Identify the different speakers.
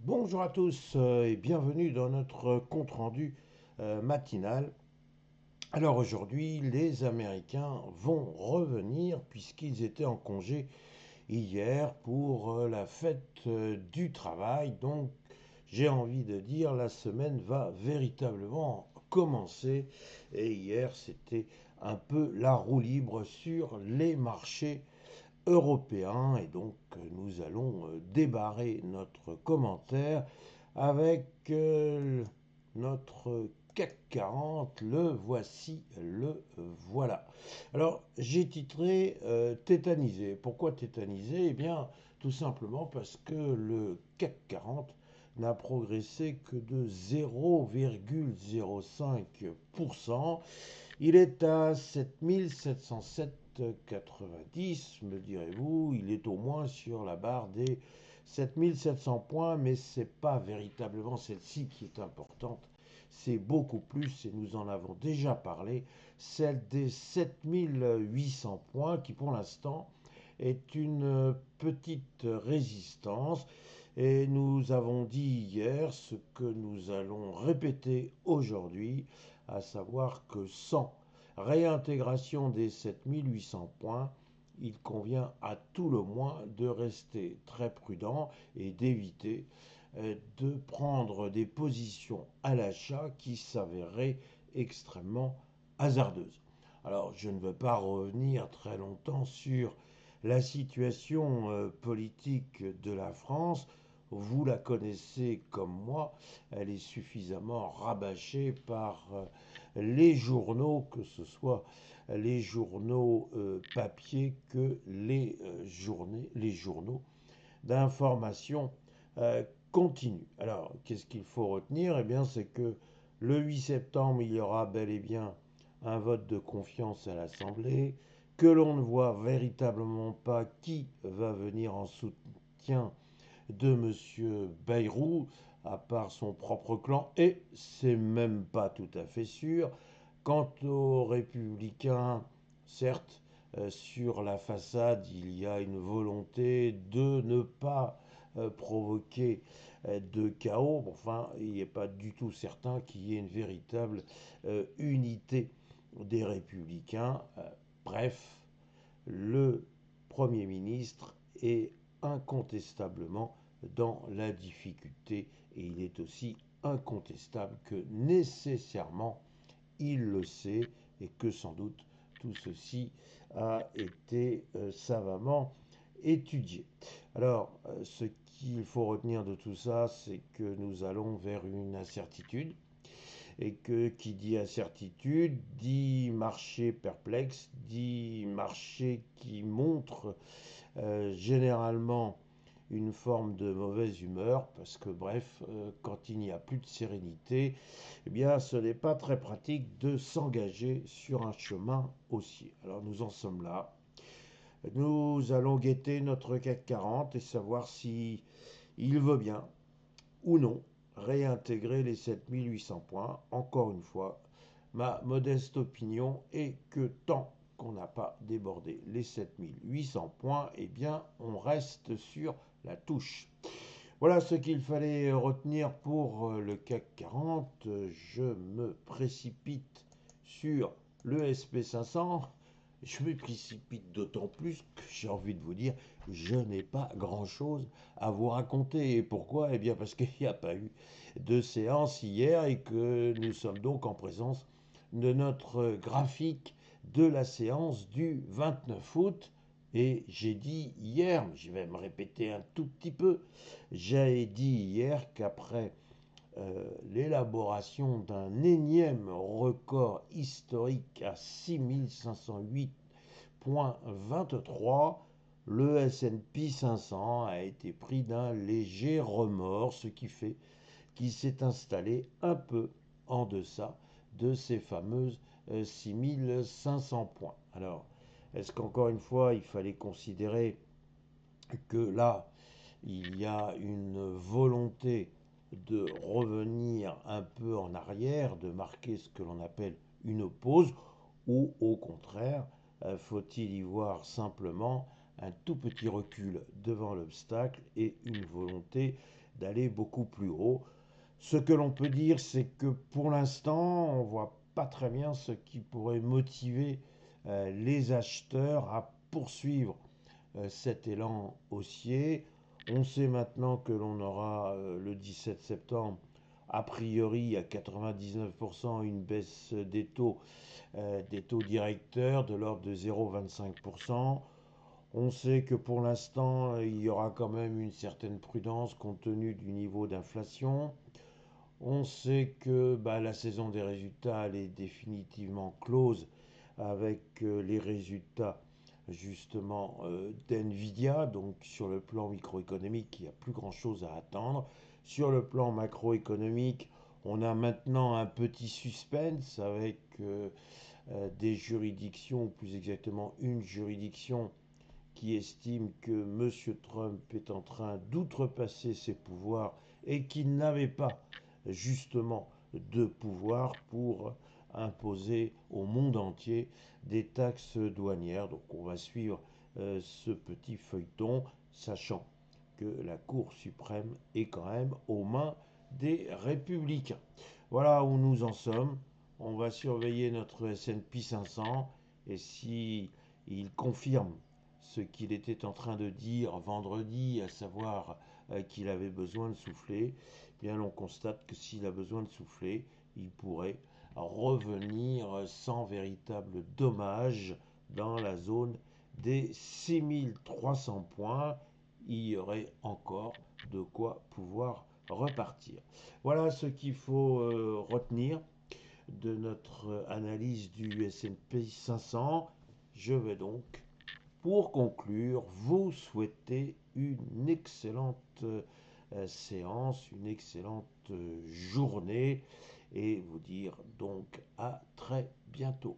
Speaker 1: Bonjour à tous et bienvenue dans notre compte-rendu matinal. Alors aujourd'hui, les Américains vont revenir puisqu'ils étaient en congé hier pour la fête du travail. Donc j'ai envie de dire la semaine va véritablement commencer et hier c'était un peu la roue libre sur les marchés européen et donc nous allons débarrer notre commentaire avec notre CAC 40, le voici, le voilà. Alors j'ai titré tétanisé. Pourquoi tétanisé? Eh bien tout simplement parce que le CAC 40 n'a progressé que de 0,05%. Il est à 7707,90, me direz-vous. Il est au moins sur la barre des 7700 points, mais ce n'est pas véritablement celle-ci qui est importante. C'est beaucoup plus, et nous en avons déjà parlé, celle des 7800 points qui pour l'instant est une petite résistance. Et nous avons dit hier ce que nous allons répéter aujourd'hui, à savoir que sans réintégration des 7800 points, il convient à tout le moins de rester très prudent et d'éviter de prendre des positions à l'achat qui s'avéraient extrêmement hasardeuses. Alors, je ne veux pas revenir très longtemps sur la situation politique de la France. Vous la connaissez comme moi, elle est suffisamment rabâchée par les journaux, que ce soit les journaux papier que les journaux d'information continue. Alors, qu'est-ce qu'il faut retenir? Eh bien, c'est que le 8 septembre, il y aura bel et bien un vote de confiance à l'Assemblée, que l'on ne voit véritablement pas qui va venir en soutien de M. Bayrou, à part son propre clan, et c'est même pas tout à fait sûr. Quant aux républicains, certes, sur la façade, il y a une volonté de ne pas provoquer de chaos. Enfin, il n'est pas du tout certain qu'il y ait une véritable unité des républicains. Bref, le Premier ministre est incontestablement dans la difficulté et il est aussi incontestable que nécessairement il le sait et que sans doute tout ceci a été savamment étudié. Alors, ce qu'il faut retenir de tout ça, c'est que nous allons vers une incertitude et que qui dit incertitude dit marché perplexe, dit marché qui montre généralement une forme de mauvaise humeur, parce que bref, quand il n'y a plus de sérénité, eh bien ce n'est pas très pratique de s'engager sur un chemin haussier. Alors nous en sommes là. Nous allons guetter notre CAC 40 et savoir si il veut bien ou non réintégrer les 7800 points. Encore une fois, ma modeste opinion est que tant qu'on n'a pas débordé les 7800 points, eh bien on reste sur la touche. Voilà ce qu'il fallait retenir pour le CAC 40. Je me précipite sur le SP 500. Je me précipite d'autant plus que j'ai envie de vous dire, je n'ai pas grand-chose à vous raconter. Et pourquoi? Eh bien parce qu'il n'y a pas eu de séance hier et que nous sommes donc en présence de notre graphique de la séance du 29 août. Et j'ai dit hier, je vais me répéter un tout petit peu, j'ai dit hier qu'après l'élaboration d'un énième record historique à 6508,23, le S&P 500 a été pris d'un léger remords, ce qui fait qu'il s'est installé un peu en deçà de ces fameuses 6500 points. Alors, est-ce qu'encore une fois, il fallait considérer que là, il y a une volonté de revenir un peu en arrière, de marquer ce que l'on appelle une pause, ou au contraire, faut-il y voir simplement un tout petit recul devant l'obstacle et une volonté d'aller beaucoup plus haut. Ce que l'on peut dire, c'est que pour l'instant, on ne voit pas très bien ce qui pourrait motiver les acheteurs à poursuivre cet élan haussier. On sait maintenant que l'on aura le 17 septembre, a priori à 99%, une baisse des taux directeurs de l'ordre de 0,25%. On sait que pour l'instant, il y aura quand même une certaine prudence compte tenu du niveau d'inflation. On sait que la saison des résultats elle est définitivement close avec les résultats justement d'NVIDIA. Donc sur le plan microéconomique, il n'y a plus grand-chose à attendre. Sur le plan macroéconomique, on a maintenant un petit suspense avec des juridictions, ou plus exactement une juridiction qui estime que M. Trump est en train d'outrepasser ses pouvoirs et qu'il n'avait pas justement de pouvoir pour imposer au monde entier des taxes douanières. Donc on va suivre ce petit feuilleton, sachant que la Cour suprême est quand même aux mains des républicains. Voilà où nous en sommes. On va surveiller notre S&P 500 et si il confirme ce qu'il était en train de dire vendredi, à savoir qu'il avait besoin de souffler, eh bien on constate que s'il a besoin de souffler, il pourrait revenir sans véritable dommage dans la zone des 6300 points. Il y aurait encore de quoi pouvoir repartir. Voilà ce qu'il faut retenir de notre analyse du S&P 500. Je vais donc, pour conclure, vous souhaiter une excellente séance, une excellente journée et vous dire donc à très bientôt.